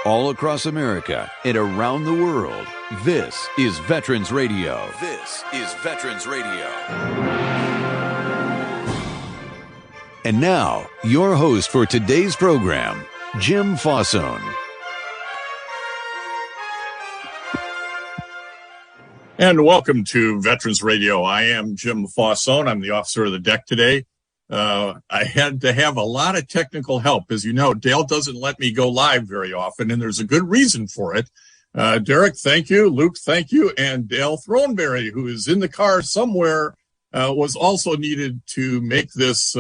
All across America and around the world, this is Veterans Radio. This is Veterans Radio. And now, your host for today's program, Jim Fausone. And welcome to Veterans Radio. I am Jim Fausone. I'm the officer of the deck today. I had to have a lot of technical help. As you know, Dale doesn't let me go live very often, and there's a good reason for it. Derek, thank you. Luke, thank you. And Dale Throneberry, who is in the car somewhere, was also needed to make this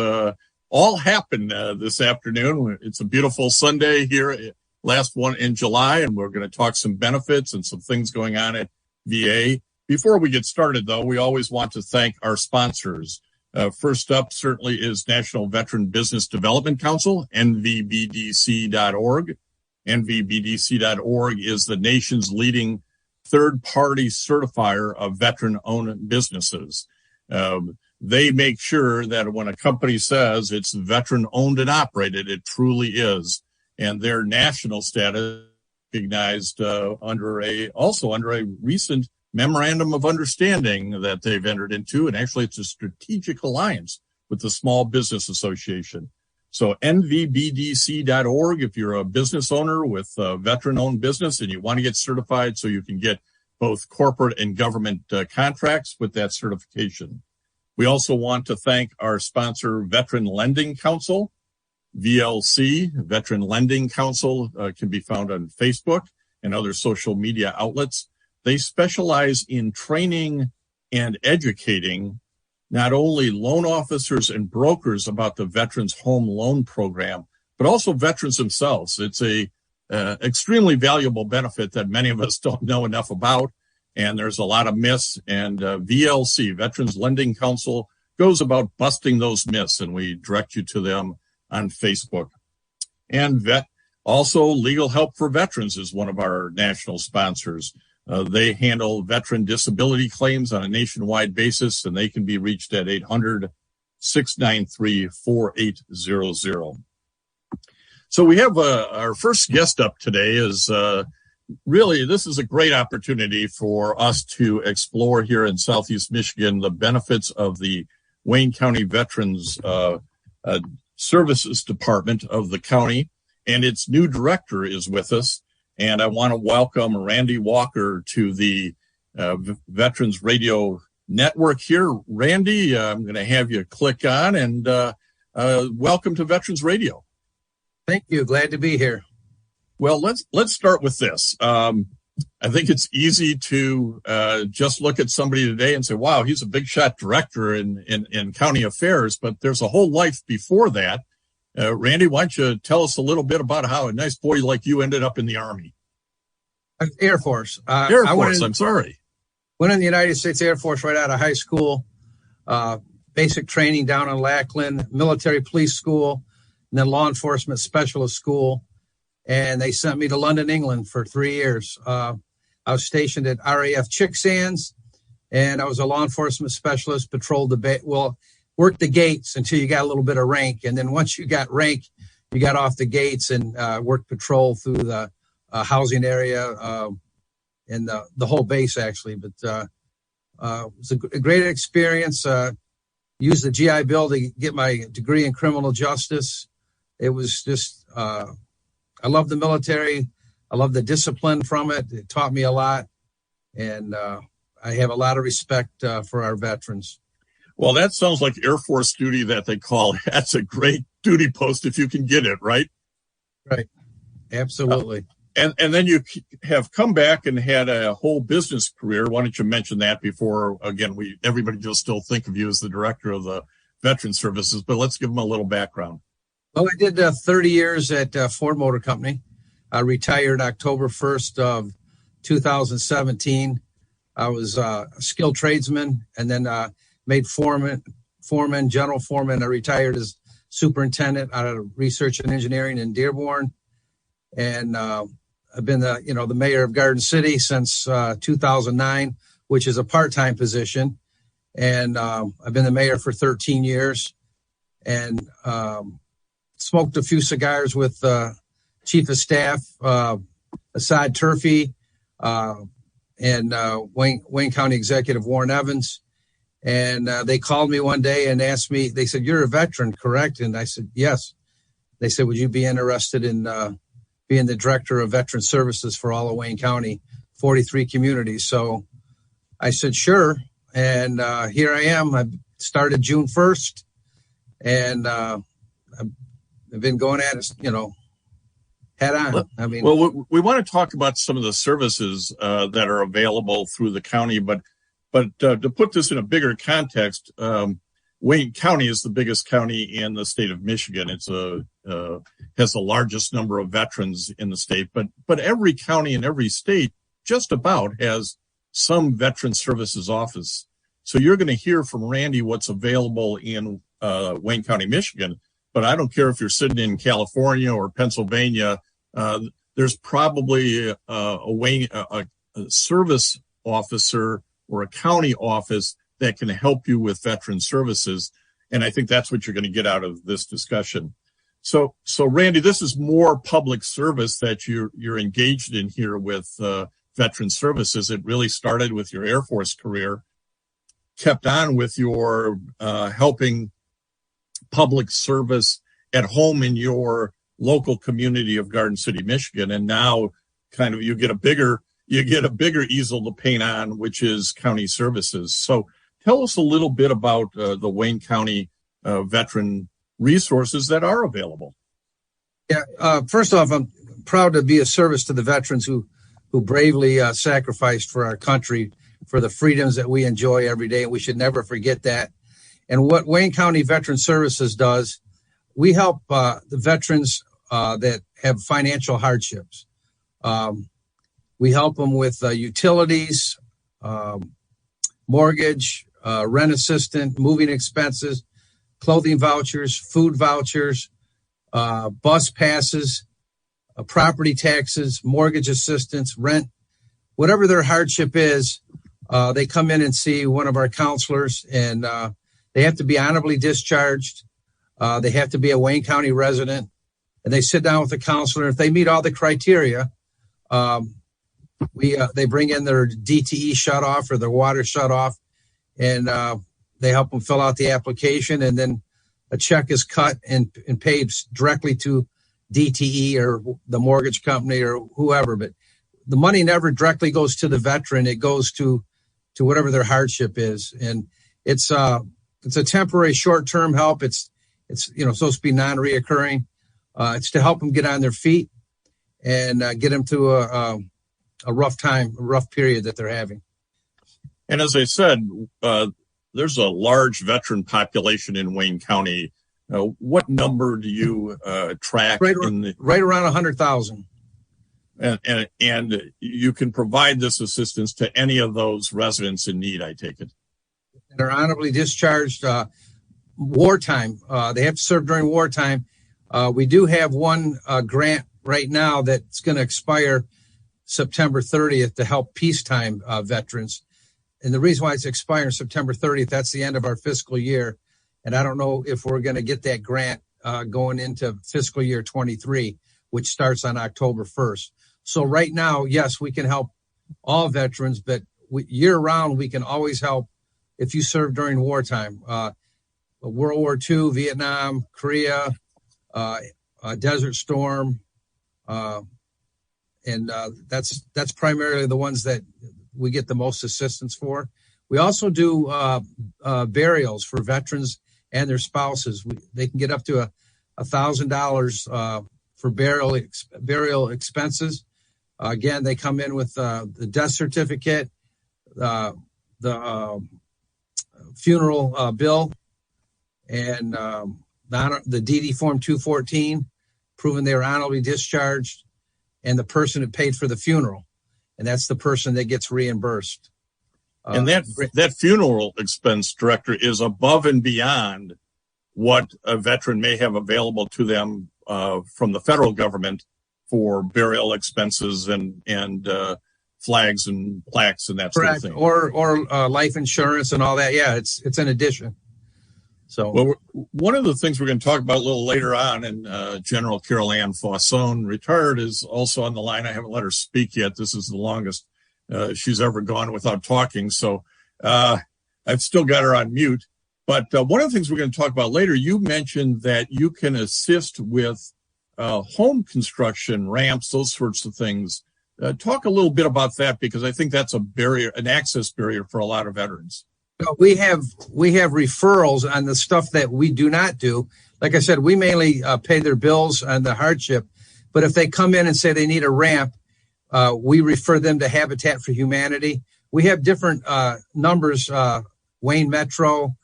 all happen this afternoon. It's a beautiful Sunday here, last one in July, and we're going to talk some benefits and some things going on at VA. Before we get started, though, we always want to thank our sponsors. First up, certainly, is National Veteran Business Development Council, NVBDC.org. NVBDC.org is the nation's leading third-party certifier of veteran-owned businesses. They make sure that when a company says it's veteran-owned and operated, it truly is. And their national status recognized under a recent memorandum of understanding that they've entered into, and actually it's a strategic alliance with the Small Business Association. So nvbdc.org, if you're a business owner with a veteran-owned business and you want to get certified so you can get both corporate and government contracts with that certification. We also want to thank our sponsor, Veteran Lending Council, VLC. Veteran Lending Council can be found on Facebook and other social media outlets. They specialize in training and educating not only loan officers and brokers about the Veterans Home Loan Program, but also veterans themselves. It's a extremely valuable benefit that many of us don't know enough about, and there's a lot of myths. And VLC, Veterans Lending Council, goes about busting those myths, and we direct you to them on Facebook. And also Legal Help for Veterans is one of our national sponsors. They handle veteran disability claims on a nationwide basis, and they can be reached at 800-693-4800. So we have our first guest up today is really, this is a great opportunity for us to explore here in Southeast Michigan the benefits of the Wayne County Veterans Services Department of the county, and its new director is with us. And I want to welcome Randy Walker to the Veterans Radio Network here. Randy, I'm going to have you click on, and welcome to Veterans Radio. Thank you. Glad to be here. Well, let's start with this. I think it's easy to just look at somebody today and say, wow, he's a big shot director in county affairs, but there's a whole life before that. Randy, why don't you tell us a little bit about how a nice boy like you ended up in the Army? Air Force. I'm sorry. Went in the United States Air Force right out of high school, basic training down in Lackland, military police school, and then law enforcement specialist school. And they sent me to London, England for 3 years. I was stationed at RAF Chicksands, and I was a law enforcement specialist, patrolled worked the gates until you got a little bit of rank. And then once you got rank, you got off the gates and worked patrol through the housing area and the whole base, actually. But it was a great experience. Used the GI Bill to get my degree in criminal justice. It was just, I love the military. I love the discipline from it. It taught me a lot. And I have a lot of respect for our veterans. Well, that sounds like Air Force duty that they call. That's a great duty post if you can get it, right? Right. Absolutely. And then you have come back and had a whole business career. Why don't you mention that before, again, everybody will still think of you as the director of the Veteran Services, but let's give them a little background. Well, I did 30 years at Ford Motor Company. I retired October 1st of 2017. I was a skilled tradesman and then made foreman, general foreman. I retired as superintendent out of research and engineering in Dearborn. And I've been the mayor of Garden City since 2009, which is a part-time position. And I've been the mayor for 13 years and smoked a few cigars with chief of staff Assad Turfy, and Wayne County Executive Warren Evans. And they called me one day and asked me, they said, "You're a veteran, correct?" And I said, "Yes." They said, "Would you be interested in being the director of veteran services for all of Wayne County, 43 communities?" So I said, "Sure." And here I am. I started June 1st, and I've been going at it, head on. Well, we want to talk about some of the services that are available through the county, but to put this in a bigger context, Wayne County is the biggest county in the state of Michigan. It's has the largest number of veterans in the state, but every county in every state just about has some veteran services office. So you're going to hear from Randy what's available in Wayne County, Michigan. But I don't care if you're sitting in California or Pennsylvania. There's probably a service officer or a county office that can help you with veteran services. And I think that's what you're going to get out of this discussion. So Randy, this is more public service that you're engaged in here with veteran services. It really started with your Air Force career, kept on with your helping public service at home in your local community of Garden City, Michigan, and now kind of you get a bigger easel to paint on, which is county services. So tell us a little bit about the Wayne County veteran resources that are available. Yeah, first off, I'm proud to be a service to the veterans who bravely sacrificed for our country, for the freedoms that we enjoy every day, and we should never forget that. And what Wayne County Veteran Services does, we help the veterans that have financial hardships. We help them with utilities, mortgage, rent assistance, moving expenses, clothing vouchers, food vouchers, bus passes, property taxes, mortgage assistance, rent, whatever their hardship is. They come in and see one of our counselors, and they have to be honorably discharged. They have to be a Wayne County resident, and they sit down with the counselor. If they meet all the criteria, they bring in their DTE shut off or their water shut off, and they help them fill out the application, and then a check is cut and paid directly to DTE or the mortgage company or whoever. But the money never directly goes to the veteran. It goes to whatever their hardship is. And it's a temporary short-term help. It's supposed to be non-reoccurring. It's to help them get on their feet and get them through a rough period that they're having. And as I said, there's a large veteran population in Wayne County. What number do you track? Right around 100,000. And you can provide this assistance to any of those residents in need, I take it. They're honorably discharged. Wartime. They have to serve during wartime. We do have one grant right now that's going to expire September 30th to help peacetime veterans. And the reason why it's expiring September 30th, that's the end of our fiscal year. And I don't know if we're going to get that grant going into fiscal year 23, which starts on October 1st. So right now, yes, we can help all veterans, but year round, we can always help if you serve during wartime. World War II, Vietnam, Korea, Desert Storm. And that's primarily the ones that we get the most assistance for. We also do burials for veterans and their spouses. They can get up to $1,000 for burial expenses. Again, they come in with the death certificate, the funeral bill, and the DD Form 214, proving they were honorably discharged, and the person who paid for the funeral. And that's the person that gets reimbursed. And that funeral expense, Director, is above and beyond what a veteran may have available to them from the federal government for burial expenses and flags and plaques and that sort of thing. Or life insurance and all that. Yeah, it's an addition. So, well, one of the things we're going to talk about a little later on, and General Carol Ann Fausone, retired, is also on the line. I haven't let her speak yet. This is the longest she's ever gone without talking. So I've still got her on mute. But one of the things we're going to talk about later, you mentioned that you can assist with home construction, ramps, those sorts of things. Talk a little bit about that, because I think that's a barrier, an access barrier for a lot of veterans. we have referrals on the stuff that we do not do. Like I said, we mainly pay their bills on the hardship. But if they come in and say they need a ramp, we refer them to Habitat for Humanity. We have different numbers, Wayne Metro.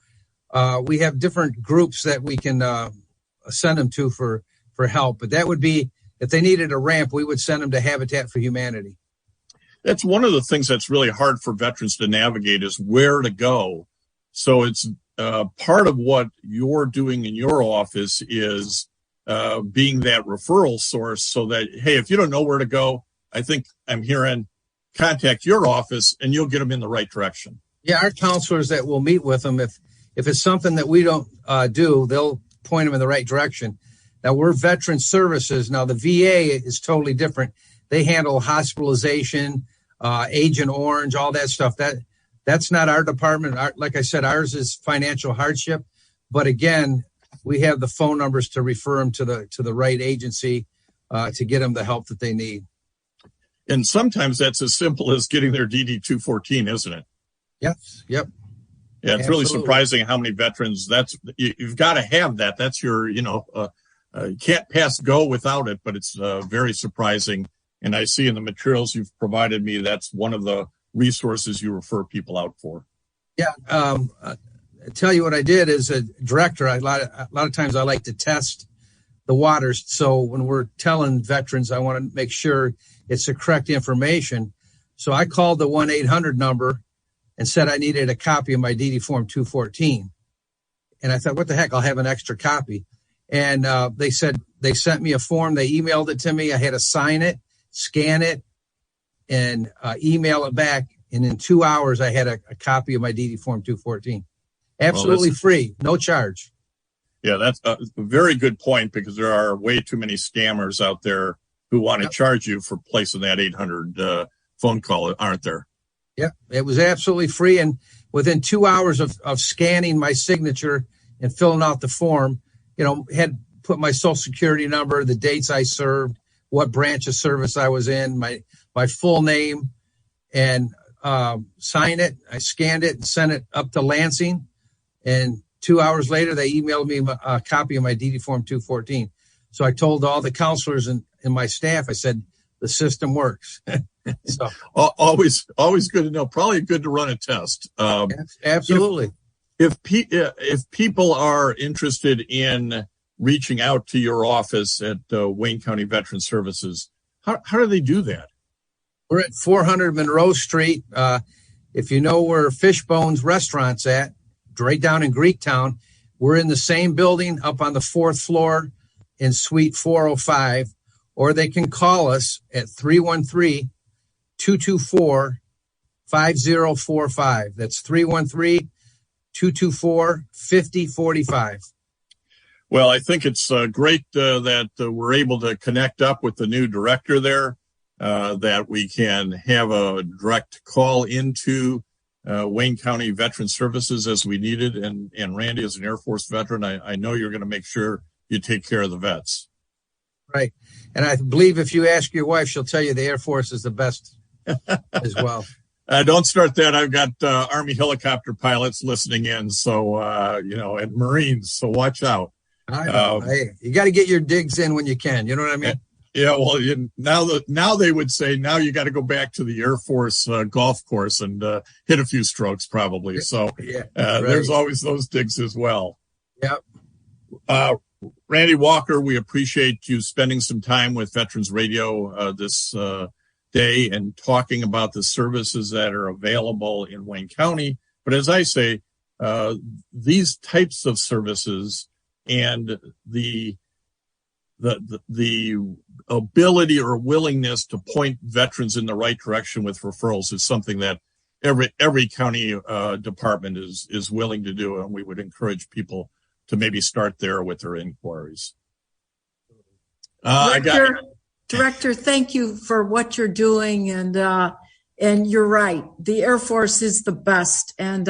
We have different groups that we can send them to for help. But that would be, if they needed a ramp, we would send them to Habitat for Humanity. That's one of the things that's really hard for veterans to navigate, is where to go. So it's part of what you're doing in your office is being that referral source, so that, hey, if you don't know where to go, I think I'm hearing, contact your office and you'll get them in the right direction. Yeah, our counselors that will meet with them, if it's something that we don't do, they'll point them in the right direction. Now, we're Veteran Services. Now, the VA is totally different. They handle hospitalization, Agent Orange, all that stuff. That's not our department. Like I said, ours is financial hardship. But again, we have the phone numbers to refer them to the right agency to get them the help that they need. And sometimes that's as simple as getting their DD-214, isn't it? Yes. Yep. Yeah, it's really surprising how many veterans. You've got to have that. That's your, you can't pass go without it. But it's very surprising. And I see in the materials you've provided me, that's one of the resources you refer people out for. Yeah. I tell you what I did as a director. A lot of times I like to test the waters. So when we're telling veterans, I want to make sure it's the correct information. So I called the 1-800 number and said I needed a copy of my DD Form 214. And I thought, what the heck, I'll have an extra copy. And they said they sent me a form. They emailed it to me. I had to sign it, scan it, and email it back. And in 2 hours, I had a copy of my DD Form 214. Absolutely free, no charge. Yeah, that's a very good point, because there are way too many scammers out there who want to charge you for placing that 800 phone call, aren't there? Yeah, it was absolutely free. And within 2 hours of scanning my signature and filling out the form, had put my social security number, the dates I served, what branch of service I was in, my full name, and sign it. I scanned it and sent it up to Lansing. And 2 hours later, they emailed me a copy of my DD Form 214. So I told all the counselors and my staff, I said, the system works. So always good to know. Probably good to run a test. Absolutely. If people are interested in reaching out to your office at Wayne County Veteran Services, how do they do that? We're at 400 Monroe Street. If you know where Fishbone's restaurant's at, right down in Greektown, we're in the same building up on the 4th floor in Suite 405, or they can call us at 313-224-5045. That's 313-224-5045. Well, I think it's great that we're able to connect up with the new director there, that we can have a direct call into Wayne County Veteran Services as we needed. And Randy, as an Air Force veteran, I know you're going to make sure you take care of the vets. Right. And I believe if you ask your wife, she'll tell you the Air Force is the best as well. Don't start that. I've got Army helicopter pilots listening in, so, and Marines, so watch out. I know. Hey, you got to get your digs in when you can. You know what I mean? Yeah, well, now they would say, now you got to go back to the Air Force golf course and hit a few strokes probably. So there's always those digs as well. Yep. Randy Walker, we appreciate you spending some time with Veterans Radio this day and talking about the services that are available in Wayne County. But as I say, these types of services and the ability or willingness to point veterans in the right direction with referrals is something that every county department is willing to do, and we would encourage people maybe start there with their inquiries. Director, thank you for what you're doing. And you're right. The Air Force is the best. And,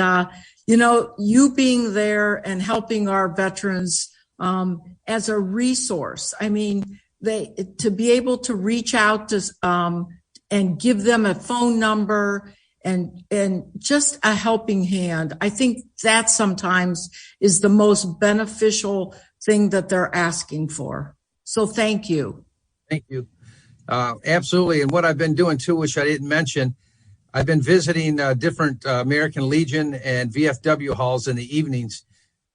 you being there and helping our veterans, as a resource. I mean, to be able to reach out to, and give them a phone number and just a helping hand. I think that sometimes is the most beneficial thing that they're asking for. So thank you. Thank you. Absolutely. And what I've been doing too, which I didn't mention, I've been visiting different American Legion and VFW halls in the evenings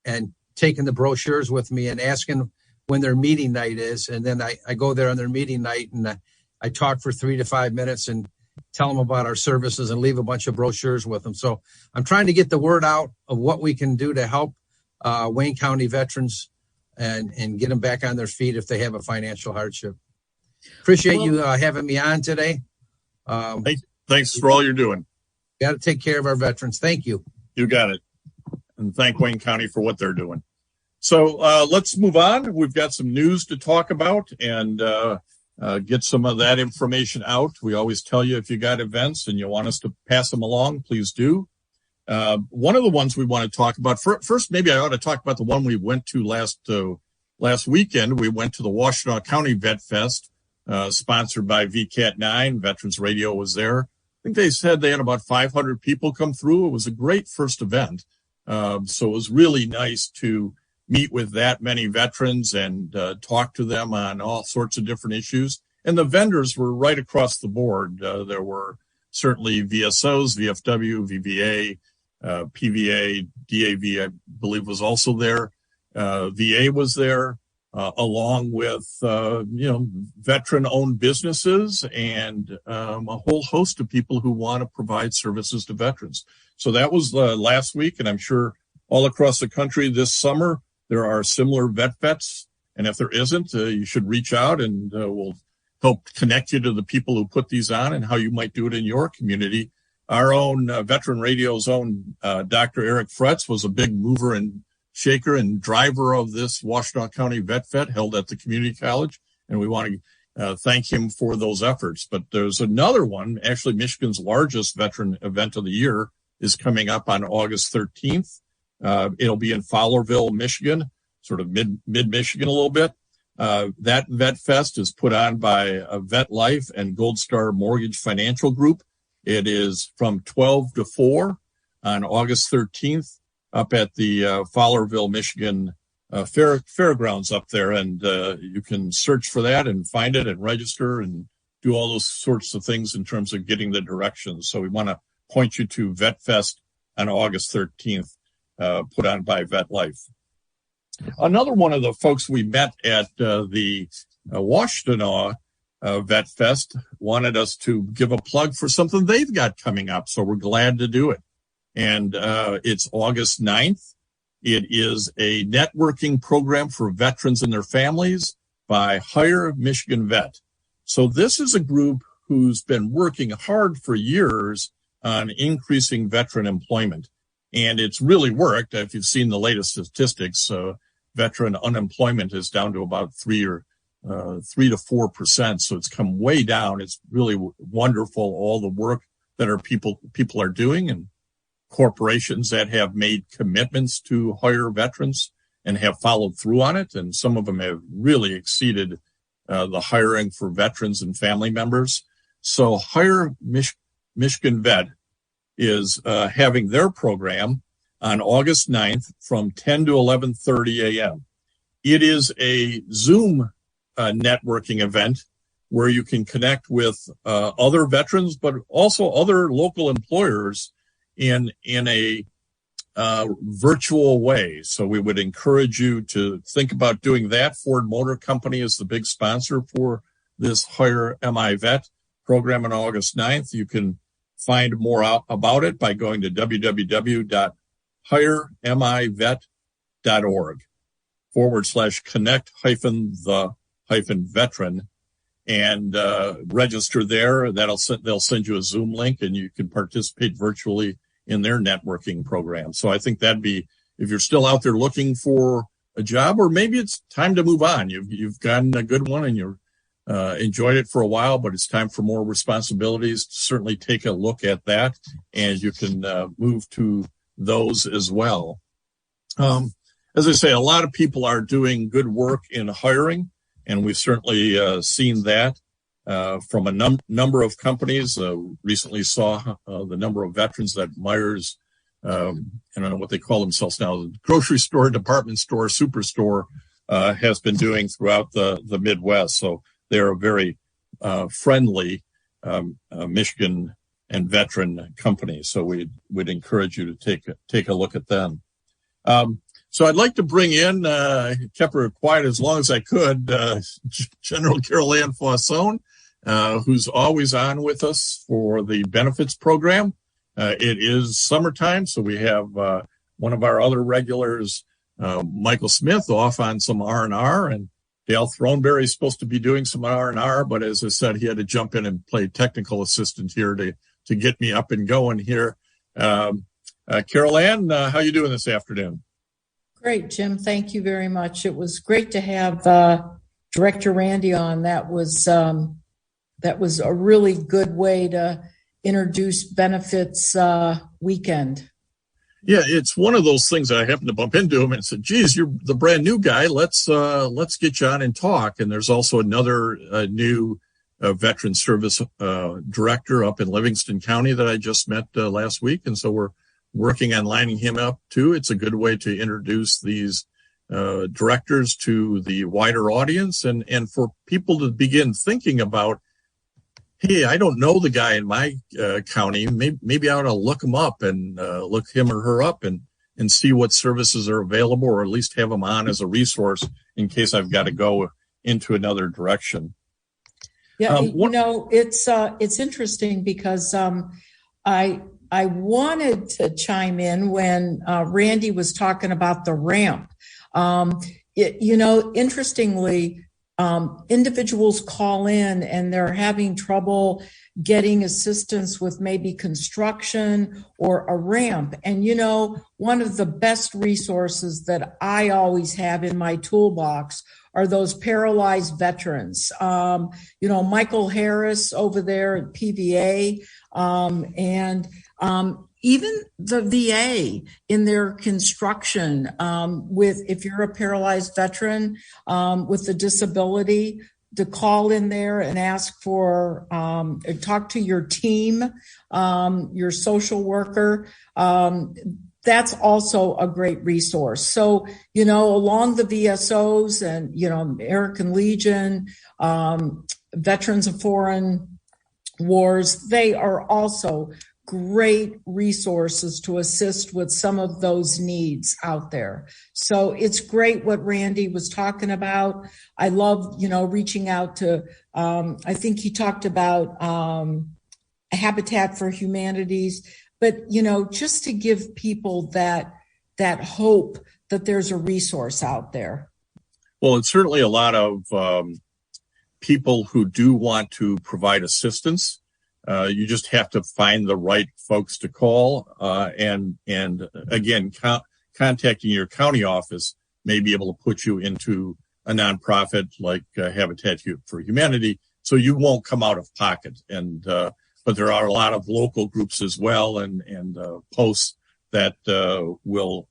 and taking the brochures with me and asking when their meeting night is. And then I go there on their meeting night and I talk for 3 to 5 minutes and tell them about our services and leave a bunch of brochures with them. So I'm trying to get the word out of what we can do to help Wayne County veterans and get them back on their feet if they have a financial hardship. Appreciate you having me on today. Thanks for all you're doing. Got to take care of our veterans. Thank you. You got it. And thank Wayne County for what they're doing. So let's move on. We've got some news to talk about and get some of that information out. We always tell you if you got events and you want us to pass them along, please do. One of the ones we want to talk about, first, maybe I ought to talk about the one we went to last weekend. We went to the Washtenaw County Vet Fest, sponsored by VCAT 9. Veterans Radio was there. I think they said they had about 500 people come through. It was a great first event. So it was really nice to meet with that many veterans and talk to them on all sorts of different issues. And the vendors were right across the board. There were certainly VSOs, VFW, VBA, PVA, DAV, I believe was also there. VA was there, along with, veteran-owned businesses and a whole host of people who want to provide services to veterans. So that was last week, and I'm sure all across the country this summer, there are similar vet fets. And if there isn't, you should reach out and we'll help connect you to the people who put these on and how you might do it in your community. Our own Veteran Radio's own Dr. Eric Fretz was a big mover and shaker and driver of this Washtenaw County Vet Fest held at the community college. And we want to thank him for those efforts. But there's another one, actually Michigan's largest veteran event of the year is coming up on August 13th. It'll be in Fowlerville, Michigan, sort of mid-Michigan a little bit. That Vet Fest is put on by Vet Life and Gold Star Mortgage Financial Group. It is from 12 to 4 on August 13th up at the Fowlerville, Michigan fairgrounds up there. And you can search for that and find it and register and do all those sorts of things in terms of getting the directions. So we want to point you to Vet Fest on August 13th, put on by Vet Life. Another one of the folks we met at the Washtenaw Vet Fest wanted us to give a plug for something they've got coming up, so we're glad to do it. And it's August 9th. It is a networking program for veterans and their families by Hire Michigan Vet. So this is a group who's been working hard for years on increasing veteran employment. And it's really worked. If you've seen the latest statistics, veteran unemployment is down to about 3 to 4%. So it's come way down. It's really wonderful, all the work that our people are doing, and corporations that have made commitments to hire veterans and have followed through on it. And some of them have really exceeded the hiring for veterans and family members. So Hire Michigan Vet is having their program on August 9th from 10 to 11:30 a.m. It is a Zoom networking event where you can connect with other veterans, but also other local employers in a virtual way. So we would encourage you to think about doing that. Ford Motor Company is the big sponsor for this Hire MI Vet program on August 9th. You can find more out about it by going to www.hiremivет.org/connect-the-veteran and register there. They'll send you a Zoom link and you can participate virtually in their networking program. So I think that'd be, if you're still out there looking for a job, or maybe it's time to move on. You've gotten a good one and you're enjoyed it for a while, but it's time for more responsibilities. Certainly take a look at that, and you can move to those as well. As I say, a lot of people are doing good work in hiring, and we've certainly seen that from a number of companies. Recently saw the number of veterans that Myers, I don't know what they call themselves now, the grocery store, department store, superstore, has been doing throughout the Midwest. So they're a very friendly Michigan and veteran company. So we'd encourage you to take a look at them. So I'd like to bring in, kept her quiet as long as I could, General Carol Ann Fausone, who's always on with us for the benefits program. It is summertime, so we have one of our other regulars, Michael Smith, off on some R&R, and Dale Throneberry is supposed to be doing some R&R, but as I said, he had to jump in and play technical assistant here to get me up and going here. Carol Ann, how you doing this afternoon? Great, Jim. Thank you very much. It was great to have Director Randy on. That was a really good way to introduce benefits weekend. Yeah, it's one of those things that I happened to bump into him and said, geez, you're the brand new guy. Let's get you on and talk. And there's also another new veteran service director up in Livingston County that I just met last week. And so we're working on lining him up too. It's a good way to introduce these directors to the wider audience and for people to begin thinking about, hey, I don't know the guy in my county. Maybe I ought to look him up and look him or her up and see what services are available, or at least have them on as a resource in case I've got to go into another direction. Yeah, it's interesting because I wanted to chime in when Randy was talking about the ramp. Interestingly, individuals call in and they're having trouble getting assistance with maybe construction or a ramp. And, one of the best resources that I always have in my toolbox are those paralyzed veterans. Michael Harris over there at PVA, and even the VA in their construction, if you're a paralyzed veteran with a disability, to call in there and ask for, talk to your team, your social worker. That's also a great resource. So, along the VSOs and, American Legion, Veterans of Foreign Wars, they are also great resources to assist with some of those needs out there. So it's great what Randy was talking about. I love, reaching out to, I think he talked about Habitat for Humanities, but, just to give people that hope that there's a resource out there. Well, it's certainly a lot of people who do want to provide assistance. You just have to find the right folks to call, and again, contacting your county office may be able to put you into a nonprofit like Habitat for Humanity, so you won't come out of pocket. And but there are a lot of local groups as well, and posts that will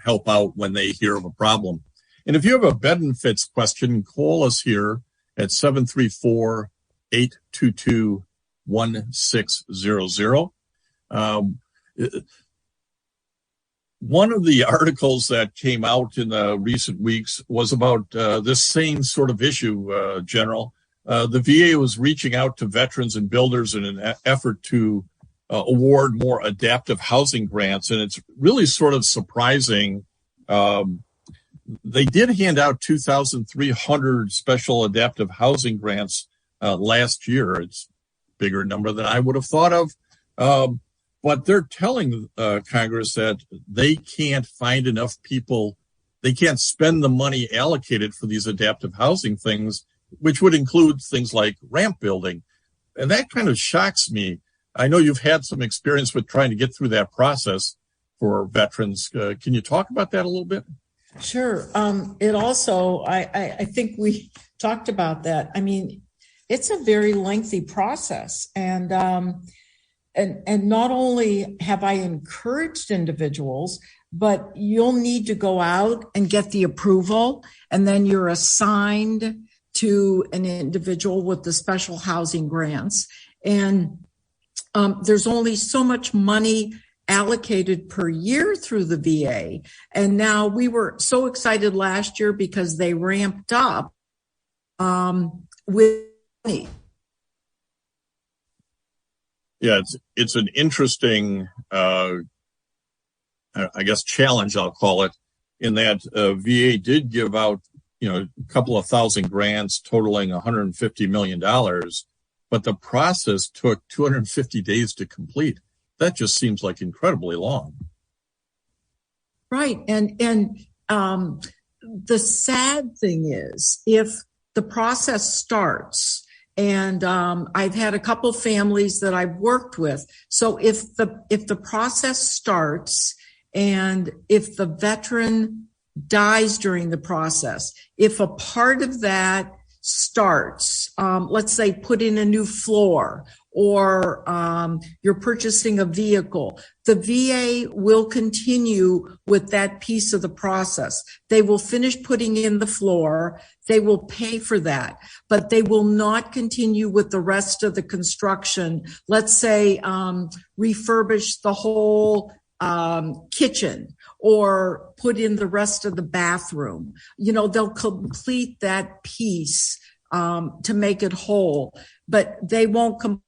help out when they hear of a problem. And if you have a benefits question, call us here at 734-822-1600. One of the articles that came out in the recent weeks was about this same sort of issue, General. The VA was reaching out to veterans and builders in an effort to award more adaptive housing grants, and it's really sort of surprising. They did hand out 2,300 special adaptive housing grants last year. It's bigger number than I would have thought of. But they're telling Congress that they can't find enough people. They can't spend the money allocated for these adaptive housing things, which would include things like ramp building. And that kind of shocks me. I know you've had some experience with trying to get through that process for veterans. Can you talk about that a little bit? Sure. It also, I think we talked about that. I mean, it's a very lengthy process. And not only have I encouraged individuals, but you'll need to go out and get the approval, and then you're assigned to an individual with the special housing grants. And there's only so much money allocated per year through the VA. And now we were so excited last year because they ramped up with money. Yeah, it's an interesting, I guess, challenge, I'll call it, in that VA did give out, a couple of thousand grants totaling $150 million, but the process took 250 days to complete. That just seems like incredibly long. Right. And the sad thing is, if the process starts, and I've had a couple families that I've worked with. So if the process starts, and if the veteran dies during the process, if a part of that starts, let's say put in a new floor, or you're purchasing a vehicle, the VA will continue with that piece of the process. They will finish putting in the floor. They will pay for that, but they will not continue with the rest of the construction. Let's say refurbish the whole kitchen, or put in the rest of the bathroom. They'll complete that piece to make it whole, but they won't complete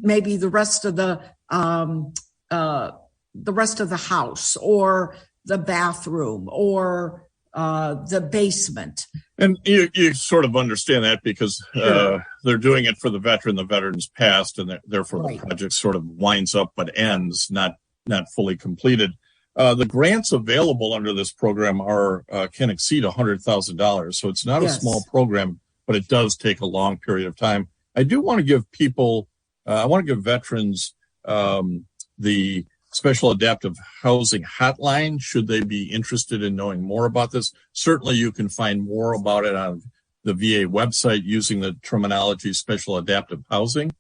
maybe the rest of the house, or the bathroom, or the basement. And you sort of understand that because Sure. They're doing it for the veteran's passed, and therefore Right. The project sort of winds up but ends, not fully completed. The grants available under this program can exceed $100,000, so it's not Yes. a small program, but it does take a long period of time. I do want to give people, I want to give veterans the Special Adaptive Housing Hotline, should they be interested in knowing more about this. Certainly you can find more about it on the VA website using the terminology Special Adaptive Housing.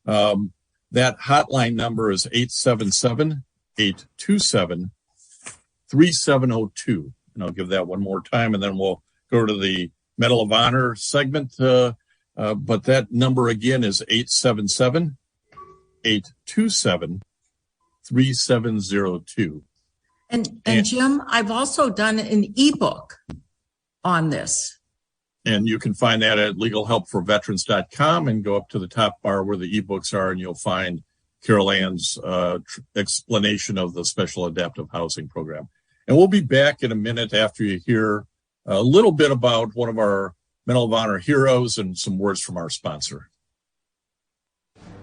That hotline number is 877-827-3702. And I'll give that one more time, and then we'll go to the Medal of Honor segment. But that number again is 877-827-3702. And Jim, I've also done an ebook on this. And you can find that at legalhelpforveterans.com and go up to the top bar where the ebooks are, and you'll find Carol Ann's explanation of the Special Adaptive Housing Program. And we'll be back in a minute after you hear a little bit about one of our Medal of Honor heroes and some words from our sponsor.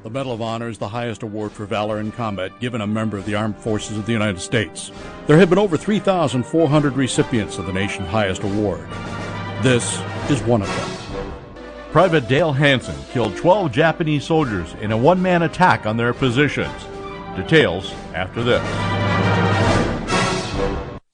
The Medal of Honor is the highest award for valor in combat given a member of the Armed Forces of the United States. There have been over 3,400 recipients of the nation's highest award. This is one of them. Private Dale Hansen killed 12 Japanese soldiers in a one-man attack on their positions. Details after this.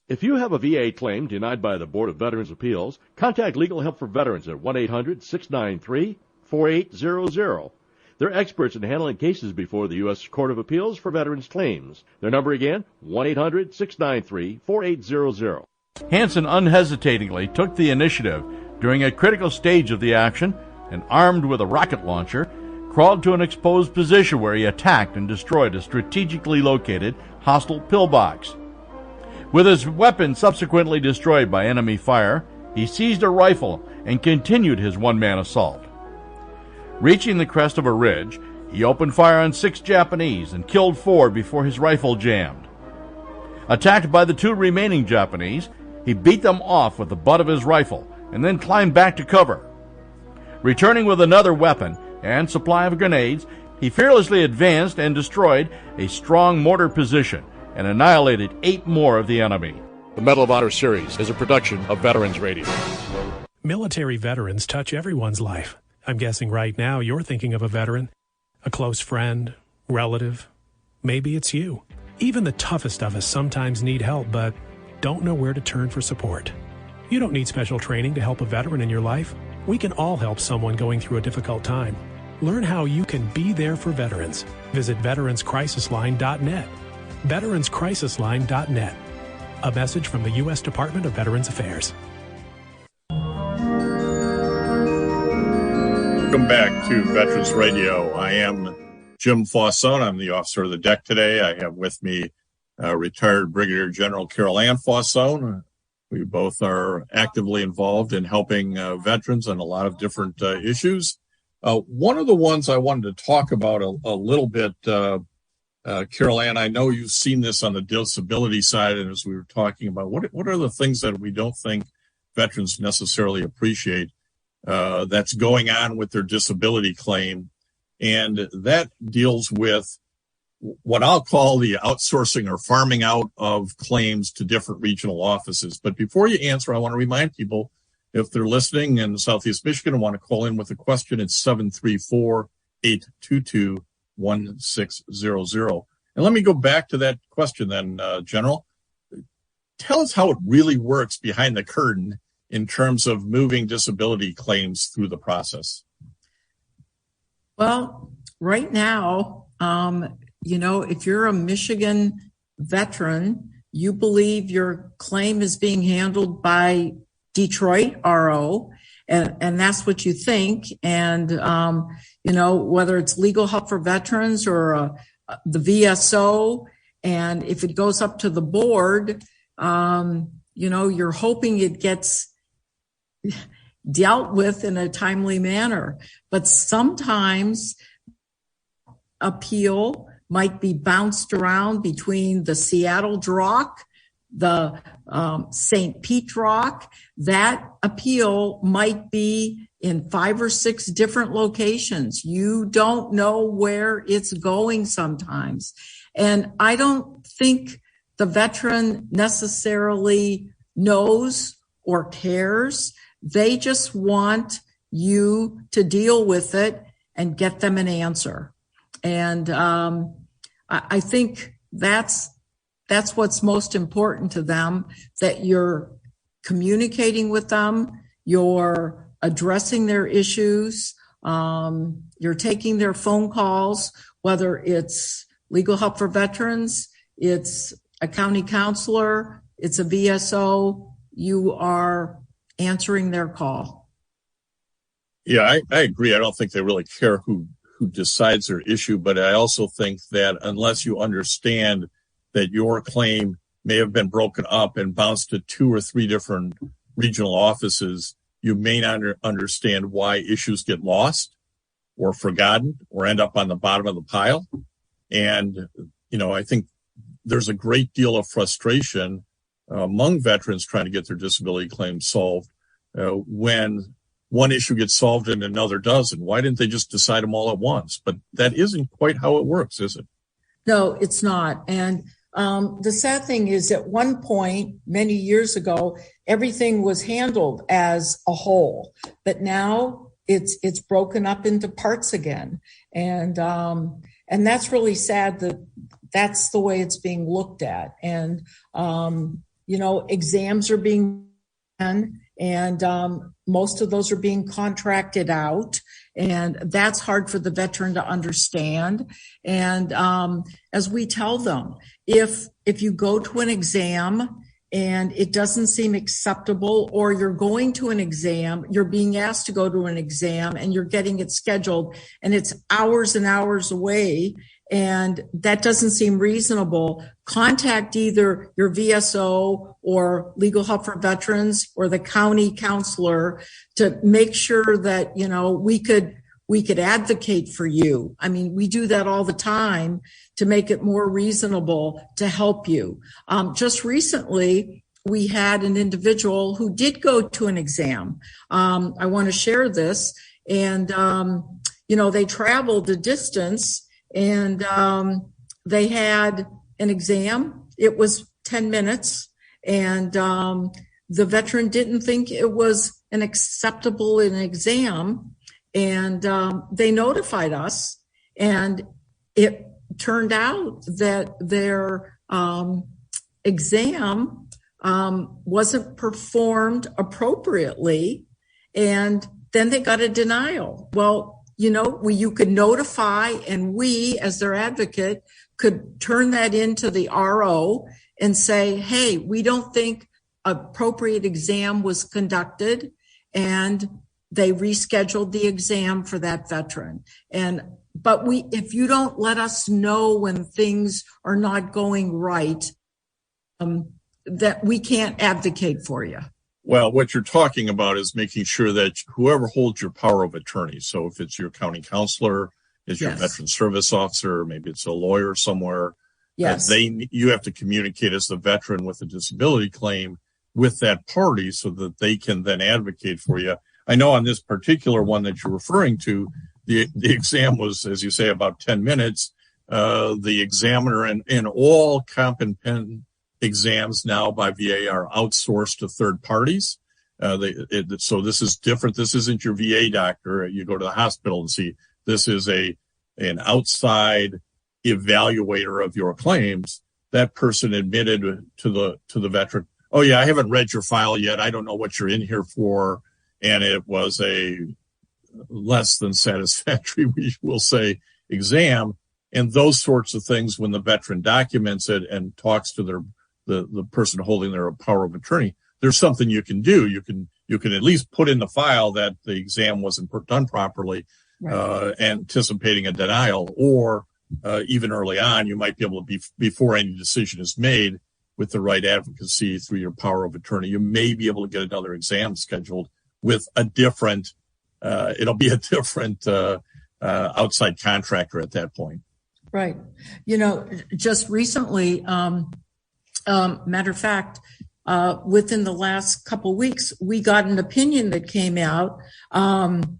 If you have a VA claim denied by the Board of Veterans' Appeals, contact Legal Help for Veterans at 1-800-693-4800. They're experts in handling cases before the U.S. Court of Appeals for Veterans Claims. Their number again, 1-800-693-4800. Hansen unhesitatingly took the initiative during a critical stage of the action and, armed with a rocket launcher, crawled to an exposed position where he attacked and destroyed a strategically located hostile pillbox. With his weapon subsequently destroyed by enemy fire, he seized a rifle and continued his one-man assault. Reaching the crest of a ridge, he opened fire on 6 Japanese and killed 4 before his rifle jammed. Attacked by the 2 remaining Japanese, he beat them off with the butt of his rifle and then climbed back to cover. Returning with another weapon and supply of grenades, he fearlessly advanced and destroyed a strong mortar position and annihilated 8 more of the enemy. The Medal of Honor series is a production of Veterans Radio. Military veterans touch everyone's life. I'm guessing right now you're thinking of a veteran, a close friend, relative. Maybe it's you. Even the toughest of us sometimes need help, but don't know where to turn for support. You don't need special training to help a veteran in your life. We can all help someone going through a difficult time. Learn how you can be there for veterans. Visit VeteransCrisisLine.net. VeteransCrisisLine.net. A message from the U.S. Department of Veterans Affairs. Welcome back to Veterans Radio. I am Jim Fausone. I'm the officer of the deck today. I have with me retired Brigadier General Carol Ann Fausone. We both are actively involved in helping veterans on a lot of different issues. One of the ones I wanted to talk about a little bit, Carol Ann, I know you've seen this on the disability side, and as we were talking about, what are the things that we don't think veterans necessarily appreciate that's going on with their disability claim? And that deals with what I'll call the outsourcing or farming out of claims to different regional offices. But before you answer, I want to remind people, if they're listening in Southeast Michigan and want to call in with a question, it's 734-822-1600. And let me go back to that question then, General. Tell us how it really works behind the curtain in terms of moving disability claims through the process. Well, right now, if you're a Michigan veteran, you believe your claim is being handled by Detroit RO, and that's what you think. And, whether it's Legal Help for Veterans or the VSO, and if it goes up to the board, you're hoping it gets dealt with in a timely manner. But sometimes appeal might be bounced around between the Seattle DROC, the St. Pete DROC. That appeal might be in 5 or 6 different locations. You don't know where it's going sometimes. And I don't think the veteran necessarily knows or cares. They just want you to deal with it and get them an answer. And I think that's what's most important to them, that you're communicating with them, you're addressing their issues, you're taking their phone calls, whether it's Legal Help for Veterans, it's a county counselor, it's a VSO, you are answering their call. Yeah, I agree. I don't think they really care who decides their issue, but I also think that unless you understand that your claim may have been broken up and bounced to 2 or 3 different regional offices, you may not understand why issues get lost or forgotten or end up on the bottom of the pile. And, I think there's a great deal of frustration among veterans trying to get their disability claims solved when one issue gets solved and another doesn't. Why didn't they just decide them all at once? But that isn't quite how it works, is it? No, it's not. And the sad thing is, at one point, many years ago, everything was handled as a whole, but now it's broken up into parts again. And that's really sad that that's the way it's being looked at. And, exams are being done, and most of those are being contracted out. And that's hard for the veteran to understand. And as we tell them, if you go to an exam and it doesn't seem acceptable, or you're going to an exam, you're being asked to go to an exam and you're getting it scheduled and it's hours and hours away, and that doesn't seem reasonable, contact either your VSO or Legal Help for Veterans or the county counselor to make sure that, we could advocate for you. I mean, we do that all the time to make it more reasonable to help you. Just recently, we had an individual who did go to an exam. I want to share this. And, they traveled a distance, and they had an exam. It was 10 minutes, and the veteran didn't think it was an acceptable exam. And they notified us, and it turned out that their exam wasn't performed appropriately, and then they got a denial. Well, you could notify, and we, as their advocate, could turn that into the RO and say, hey, we don't think appropriate exam was conducted, and they rescheduled the exam for that veteran. But if you don't let us know when things are not going right, that we can't advocate for you. Well, what you're talking about is making sure that whoever holds your power of attorney, so if it's your county counselor, is your veteran service officer, maybe it's a lawyer somewhere, you have to communicate as the veteran with a disability claim with that party so that they can then advocate for you. I know on this particular one that you're referring to, the exam was, as you say, about 10 minutes. The examiner and all comp and pen exams now by VA are outsourced to third parties. So this is different. This isn't your VA doctor. You go to the hospital and see. This is an outside evaluator of your claims. That person admitted to the veteran, oh yeah, I haven't read your file yet. I don't know what you're in here for. And it was a less than satisfactory, we will say, exam. And those sorts of things, when the veteran documents it and talks to the person holding their power of attorney, there's something you can do. You can at least put in the file that the exam wasn't done properly, anticipating a denial, or even early on, you might be able to before any decision is made, with the right advocacy through your power of attorney, you may be able to get another exam scheduled with a different, it'll be a different outside contractor at that point. Right. Just recently, matter of fact, within the last couple weeks, we got an opinion that came out, and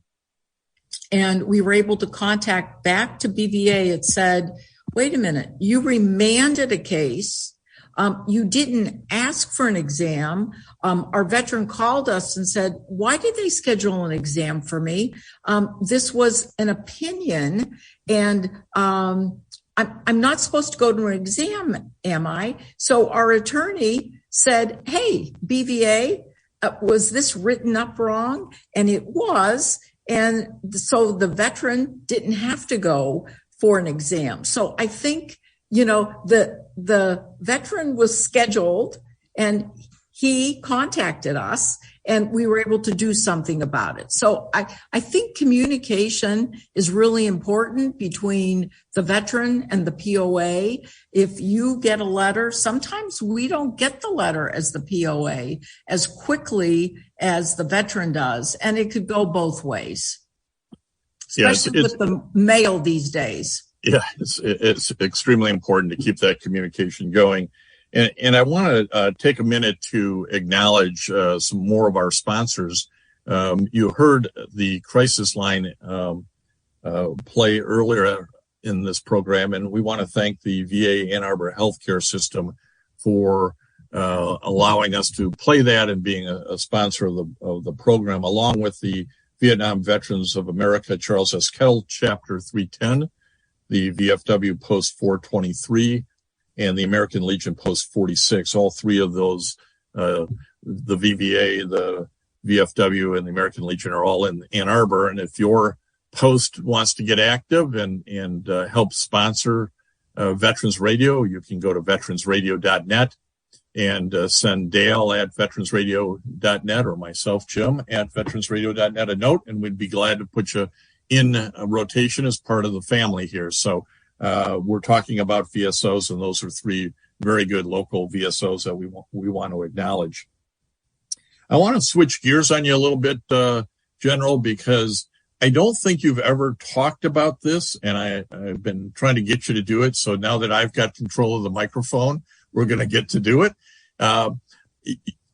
we were able to contact back to BVA. It said, wait a minute, you remanded a case. You didn't ask for an exam. Our veteran called us and said, why did they schedule an exam for me? This was an opinion, and I'm not supposed to go to an exam, am I? So our attorney said, hey, BVA, was this written up wrong? And it was. And so the veteran didn't have to go for an exam. So I think, the veteran was scheduled and he contacted us and we were able to do something about it. So I think communication is really important between the veteran and the POA. If you get a letter, sometimes we don't get the letter as the POA as quickly as the veteran does, and it could go both ways, especially with the mail these days. Yeah, it's extremely important to keep that communication going. And I want to take a minute to acknowledge some more of our sponsors. You heard the crisis line play earlier in this program, and we want to thank the VA Ann Arbor healthcare system for allowing us to play that and being a sponsor of the program, along with the Vietnam Veterans of America Charles S. Kettle Chapter 310, the VFW Post 423, and the American Legion Post 46. All three of those, the VVA, the VFW, and the American Legion are all in Ann Arbor. And if your post wants to get active and help sponsor Veterans Radio, you can go to veteransradio.net and send Dale at veteransradio.net or myself, Jim, at veteransradio.net a note, and we'd be glad to put you in a rotation as part of the family here. So we're talking about VSOs, and those are three very good local VSOs that we want to acknowledge. I want to switch gears on you a little bit, General, because I don't think you've ever talked about this, and I've been trying to get you to do it. So now that I've got control of the microphone, we're going to get to do it.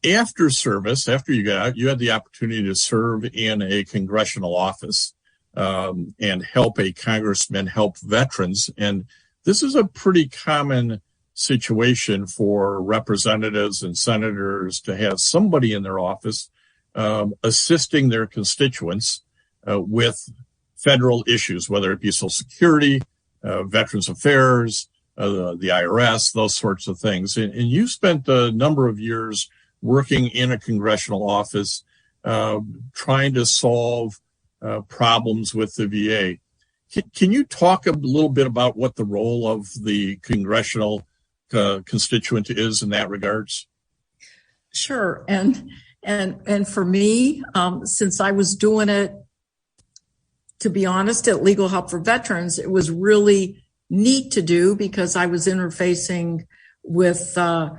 After service, after you got out, you had the opportunity to serve in a congressional office and help a congressman help veterans. And this is a pretty common situation for representatives and senators to have somebody in their office assisting their constituents with federal issues, whether it be Social Security, Veterans Affairs, the IRS, those sorts of things. And you spent a number of years working in a congressional office, trying to solve problems with the VA. Can you talk a little bit about what the role of the congressional constituent is in that regards? Sure. And for me, since I was doing it, to be honest, at Legal Help for Veterans, it was really neat to do because I was interfacing with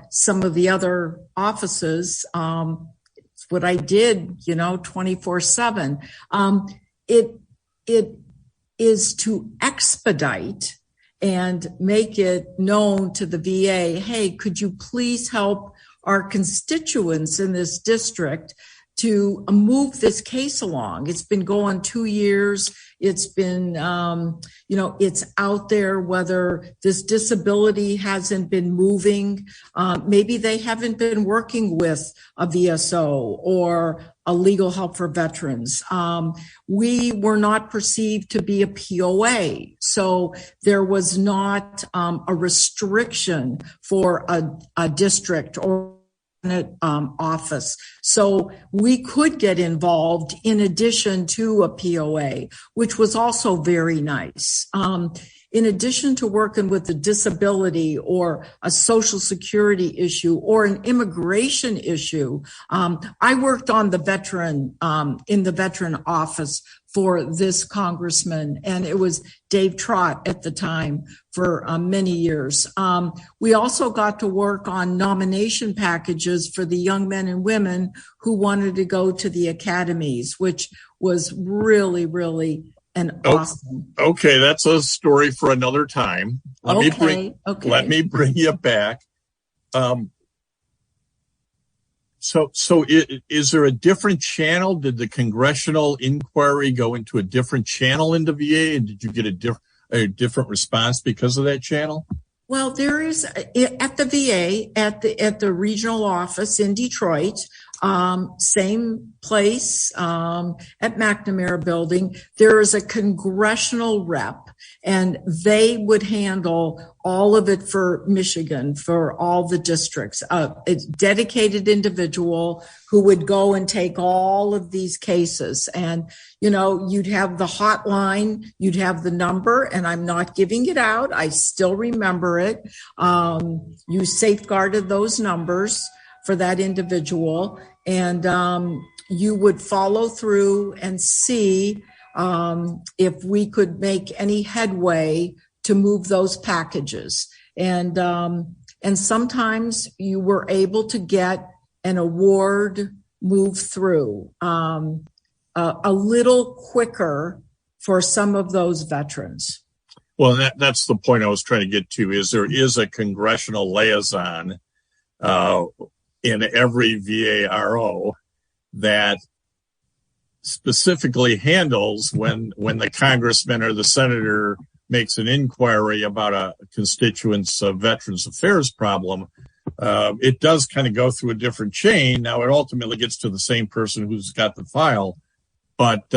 some of the other offices. It's what I did, 24/7. It is to expedite and make it known to the VA, hey, could you please help our constituents in this district to move this case along? It's been going 2 years. It's been, it's out there whether this disability hasn't been moving. Maybe they haven't been working with a VSO or a Legal Help for Veterans. We were not perceived to be a POA. So there was not a restriction for a district or office. So we could get involved in addition to a POA, which was also very nice. In addition to working with a disability or a social security issue or an immigration issue, I worked on the veteran, in the veteran office for this congressman, and it was Dave Trott at the time for many years. We also got to work on nomination packages for the young men and women who wanted to go to the academies, which was really, really awesome. Okay, that's a story for another time. Let me bring you back. So is there a different channel? Did the congressional inquiry go into a different channel in the VA, and did you get a different response because of that channel? Well, there is at the VA, at the regional office in Detroit, same place, at McNamara Building, there is a congressional rep, and they would handle all of it for Michigan, for all the districts. It's a dedicated individual who would go and take all of these cases. And, you'd have the hotline, you'd have the number, and I'm not giving it out. I still remember it. You safeguarded those numbers for that individual, and you would follow through and see if we could make any headway to move those packages. And sometimes you were able to get an award move through a little quicker for some of those veterans. Well, that's the point I was trying to get to, is there is a congressional liaison in every VARO that specifically handles when the congressman or the senator makes an inquiry about a constituent's Veterans Affairs problem. It does kind of go through a different chain. Now, it ultimately gets to the same person who's got the file, but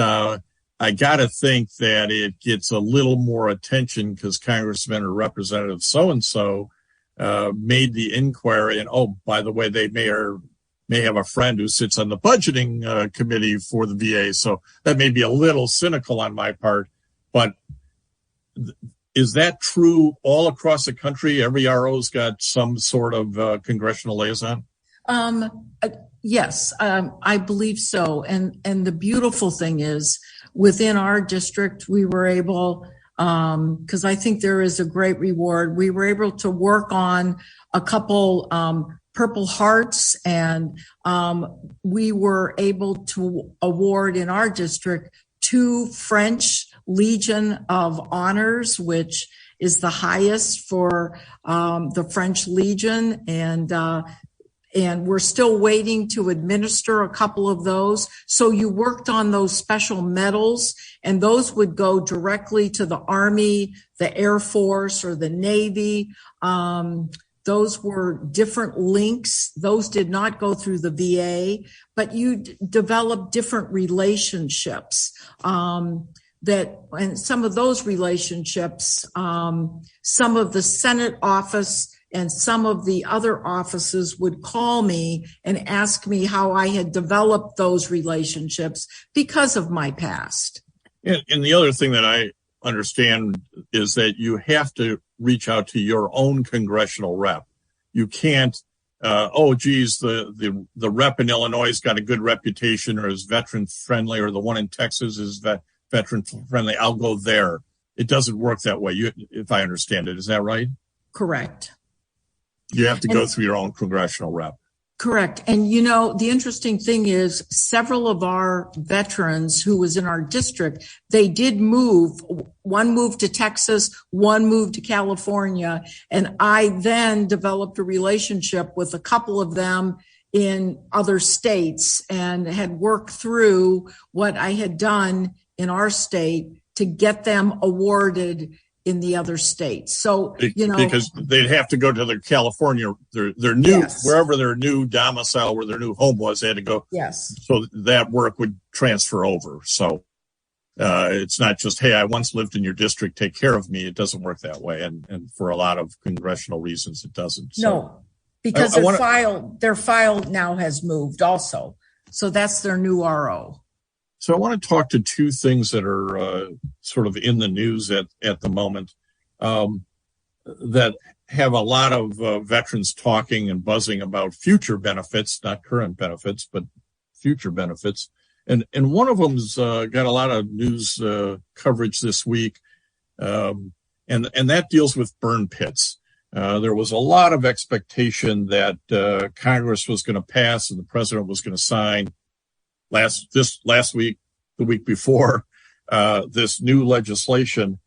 I got to think that it gets a little more attention because Congressman or Representative so-and-so made the inquiry, and by the way, they may have a friend who sits on the budgeting committee for the VA, so that may be a little cynical on my part, but is that true all across the country? Every RO's got some sort of congressional liaison? Yes, I believe so. And the beautiful thing is, within our district, we were able, because I think there is a great reward, we were able to work on a couple Purple Hearts, and we were able to award in our district 2 French Legion of Honors, which is the highest for the French Legion, and we're still waiting to administer a couple of those. So you worked on those special medals, and those would go directly to the Army, the Air Force, or the Navy. Those were different links. Those did not go through the VA, but you develop different relationships. and some of those relationships, some of the Senate office and some of the other offices would call me and ask me how I had developed those relationships because of my past. And the other thing that I understand is that you have to reach out to your own congressional rep. You can't, the rep in Illinois has got a good reputation or is veteran friendly, or the one in Texas is veteran friendly. I'll go there. It doesn't work that way. If I understand it, is that right? Correct. You have to go through your own congressional rep. Correct. And, you know, the interesting thing is several of our veterans who was in our district, they did move. One moved to Texas, one moved to California. And I then developed a relationship with a couple of them in other states and had worked through what I had done in our state to get them awarded in the other states. So, you know, because they'd have to go to their California, their new, yes, wherever their new domicile, where their new home was, they had to go. Yes. So that work would transfer over. So it's not just, hey, I once lived in your district, take care of me. It doesn't work that way. And for a lot of congressional reasons, it doesn't. So, no, because their file now has moved also. So that's their new RO. So I want to talk to two things that are sort of in the news at the moment that have a lot of veterans talking and buzzing about future benefits, not current benefits, but future benefits. And one of them's got a lot of news coverage this week, and that deals with burn pits. There was a lot of expectation that Congress was going to pass and the president was going to sign last week, the week before, this new legislation,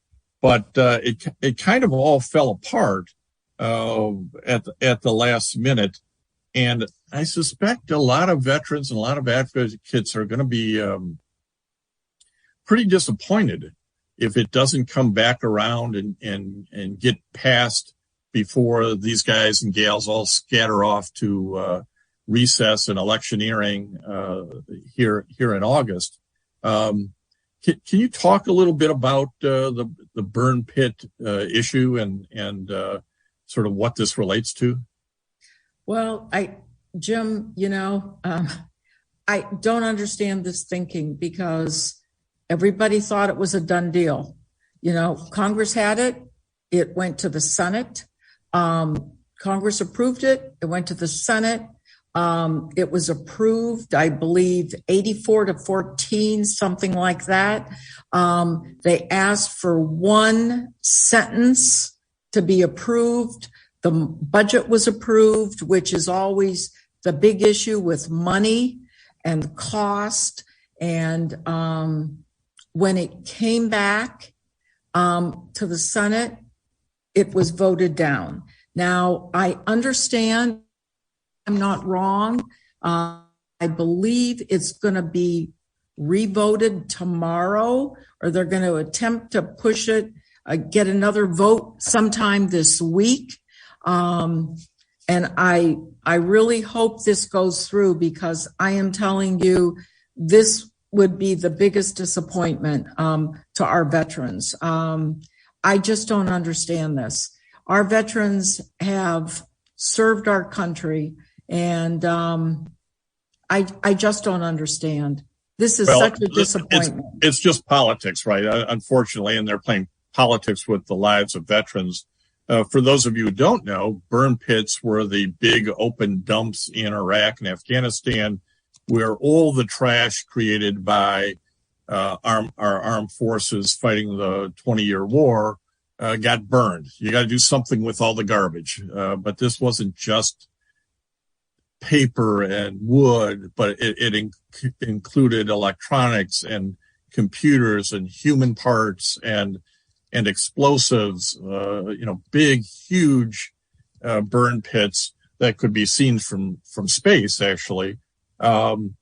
but it kind of all fell apart at the last minute. And I suspect a lot of veterans and a lot of advocates are going to be pretty disappointed if it doesn't come back around and get passed before these guys and gals all scatter off to recess and electioneering here in August. Can you talk a little bit about the burn pit issue and sort of what this relates to? Well, Jim, you know, I don't understand this thinking because everybody thought it was a done deal. You know, Congress had it. It went to the Senate. Congress approved it. It went to the Senate. It was approved, I believe, 84-14, something like that. They asked for one sentence to be approved. The budget was approved, which is always the big issue with money and cost. And when it came back to the Senate, it was voted down. Now, I understand I'm not wrong. I believe it's going to be revoted tomorrow, or they're going to attempt to push it, get another vote sometime this week. And I really hope this goes through because I am telling you, this would be the biggest disappointment to our veterans. I just don't understand this. Our veterans have served our country. And I just don't understand. This is such a disappointment. It's just politics, right? Unfortunately, and they're playing politics with the lives of veterans. For those of you who don't know, burn pits were the big open dumps in Iraq and Afghanistan where all the trash created by our armed forces fighting the 20-year war got burned. You got to do something with all the garbage. But this wasn't just paper and wood, but it included electronics and computers and human parts and explosives, big, huge burn pits that could be seen from space, actually. And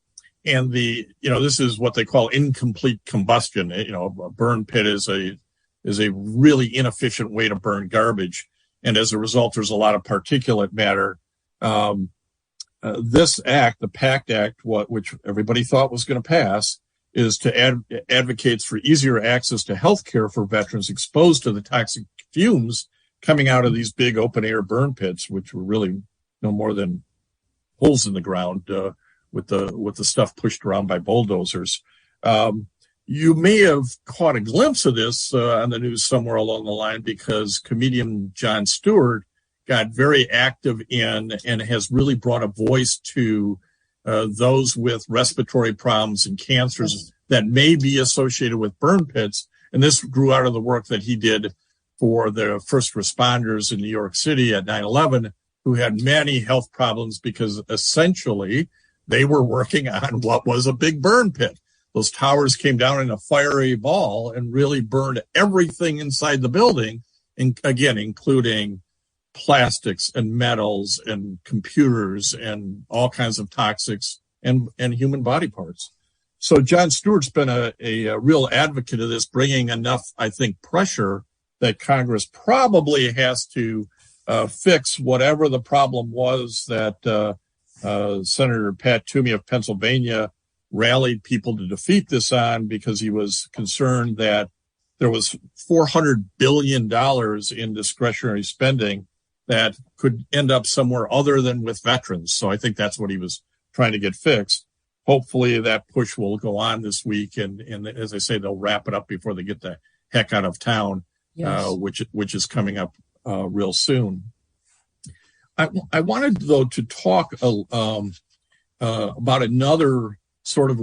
this is what they call incomplete combustion. A burn pit is a really inefficient way to burn garbage. And as a result, there's a lot of particulate matter. This act, the PACT Act, which everybody thought was going to pass, is to advocates for easier access to health care for veterans exposed to the toxic fumes coming out of these big open air burn pits, which were really no more than holes in the ground with the stuff pushed around by bulldozers. You may have caught a glimpse of this on the news somewhere along the line, because comedian Jon Stewart got very active in and has really brought a voice to those with respiratory problems and cancers that may be associated with burn pits. And this grew out of the work that he did for the first responders in New York City at 9/11, who had many health problems because essentially they were working on what was a big burn pit. Those towers came down in a fiery ball and really burned everything inside the building, and again, including plastics and metals and computers and all kinds of toxics and human body parts. So Jon Stewart's been a real advocate of this, bringing enough, I think, pressure that Congress probably has to fix whatever the problem was that Senator Pat Toomey of Pennsylvania rallied people to defeat this on, because he was concerned that there was $400 billion in discretionary spending that could end up somewhere other than with veterans. So I think that's what he was trying to get fixed. Hopefully that push will go on this week. And as I say, they'll wrap it up before they get the heck out of town, yes. which is coming up real soon. I wanted, though, to talk about another sort of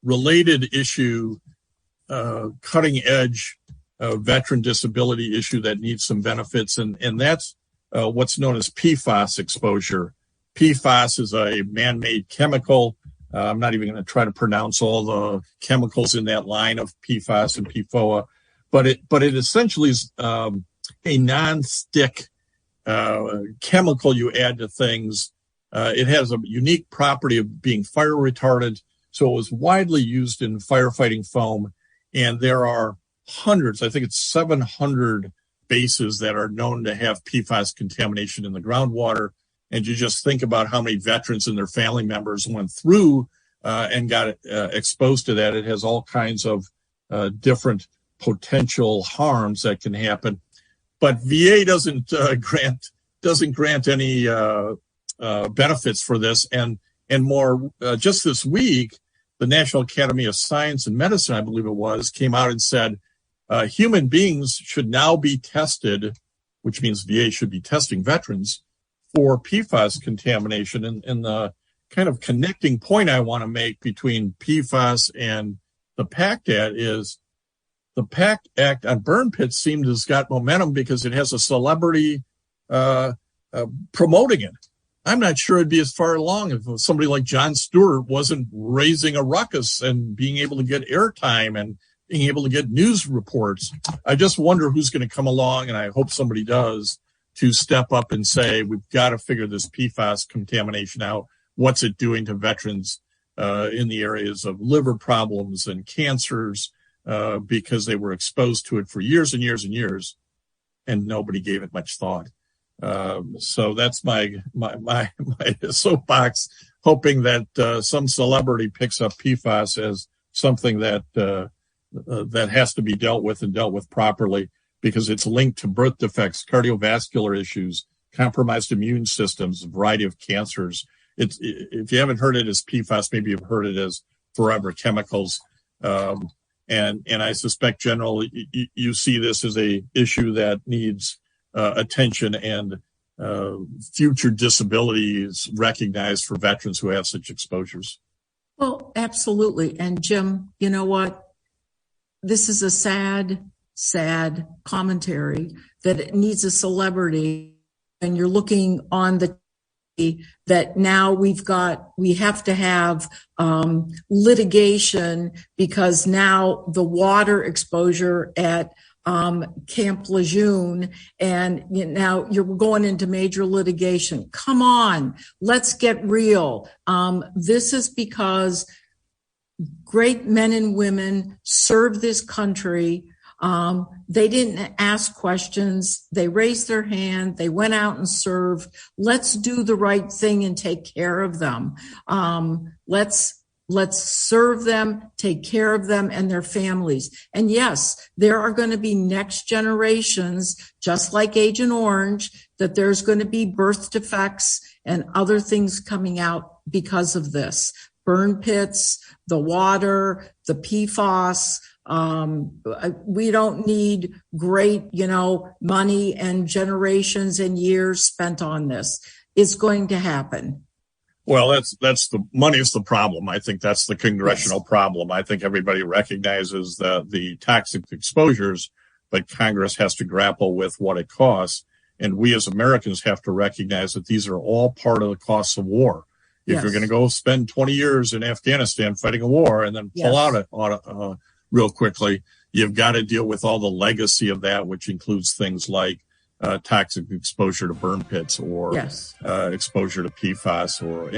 related issue, cutting edge veteran disability issue that needs some benefits. And that's what's known as PFAS exposure. PFAS is a man-made chemical. I'm not even going to try to pronounce all the chemicals in that line of PFAS and PFOA, but it essentially is a non-stick chemical you add to things. It has a unique property of being fire retardant, so it was widely used in firefighting foam. And there are hundreds, I think it's 700 bases that are known to have PFAS contamination in the groundwater. And you just think about how many veterans and their family members went through and got exposed to that. It has all kinds of different potential harms that can happen. But VA doesn't grant any benefits for this, and more. Just this week, the National Academy of Science and Medicine, I believe it was, came out and said human beings should now be tested, which means VA should be testing veterans for PFAS contamination. And the kind of connecting point I want to make between PFAS and the PACT Act is the PACT Act on burn pits seems to have got momentum because it has a celebrity promoting it. I'm not sure it'd be as far along if somebody like Jon Stewart wasn't raising a ruckus and being able to get airtime and being able to get news reports. I just wonder who's going to come along, and I hope somebody does, to step up and say, we've got to figure this PFAS contamination out. What's it doing to veterans in the areas of liver problems and cancers because they were exposed to it for years and years and years, and nobody gave it much thought. So that's my soapbox, hoping that some celebrity picks up PFAS as something that has to be dealt with and dealt with properly, because it's linked to birth defects, cardiovascular issues, compromised immune systems, a variety of cancers. If you haven't heard it as PFAS, maybe you've heard it as forever chemicals. And I suspect, General, you see this as a issue that needs attention and future disabilities recognized for veterans who have such exposures. Well, absolutely. And Jim, you know what? This is a sad commentary that it needs a celebrity, and you're looking on the that now we have to have litigation because now the water exposure at Camp Lejeune, and now you're going into major litigation. Come on, let's get real. This is because great men and women served this country. They didn't ask questions. They raised their hand. They went out and served. Let's do the right thing and take care of them. Let's Let's serve them, take care of them and their families. And yes, there are going to be next generations, just like Agent Orange, that there's going to be birth defects and other things coming out because of this. Burn pits, the water, the PFAS. We don't need great, money and generations and years spent on this. It's going to happen. Well, that's the money is the problem. I think that's the congressional problem. I think everybody recognizes the toxic exposures, but Congress has to grapple with what it costs. And we as Americans have to recognize that these are all part of the costs of war. If you're going to go spend 20 years in Afghanistan fighting a war and then pull out real quickly, you've got to deal with all the legacy of that, which includes things like toxic exposure to burn pits or exposure to PFAS or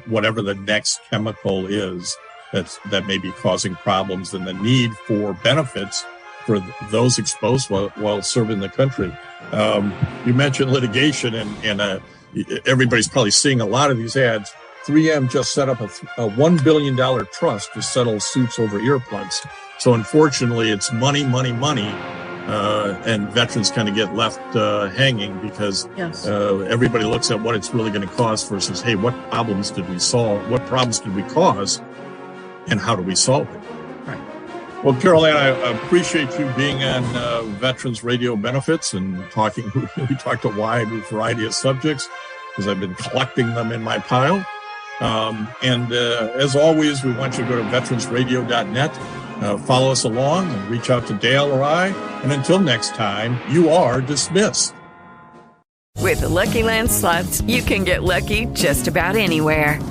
whatever the next chemical is that may be causing problems, and the need for benefits for those exposed while serving the country. You mentioned litigation, and everybody's probably seeing a lot of these ads. 3M just set up a $1 billion trust to settle suits over earplugs. So unfortunately, it's money, and veterans kind of get left hanging because everybody looks at what it's really going to cost versus, hey, what problems did we solve? What problems did we cause? And how do we solve it? Right. Well, Caroline, I appreciate you being on Veterans Radio Benefits and talking. We talked a wide variety of subjects because I've been collecting them in my pile. And as always, we want you to go to veteransradio.net, follow us along, and reach out to Dale or I. And until next time, you are dismissed. With the Lucky Land Slots, you can get lucky just about anywhere.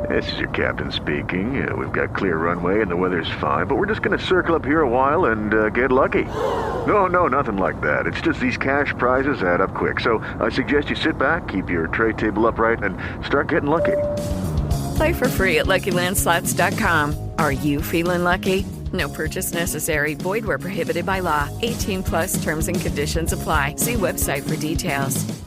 This is your captain speaking. We've got clear runway and the weather's fine, but we're just going to circle up here a while and get lucky. No, nothing like that. It's just these cash prizes add up quick. So I suggest you sit back, keep your tray table upright, and start getting lucky. Play for free at LuckyLandSlots.com. Are you feeling lucky? No purchase necessary. Void where prohibited by law. 18+ terms and conditions apply. See website for details.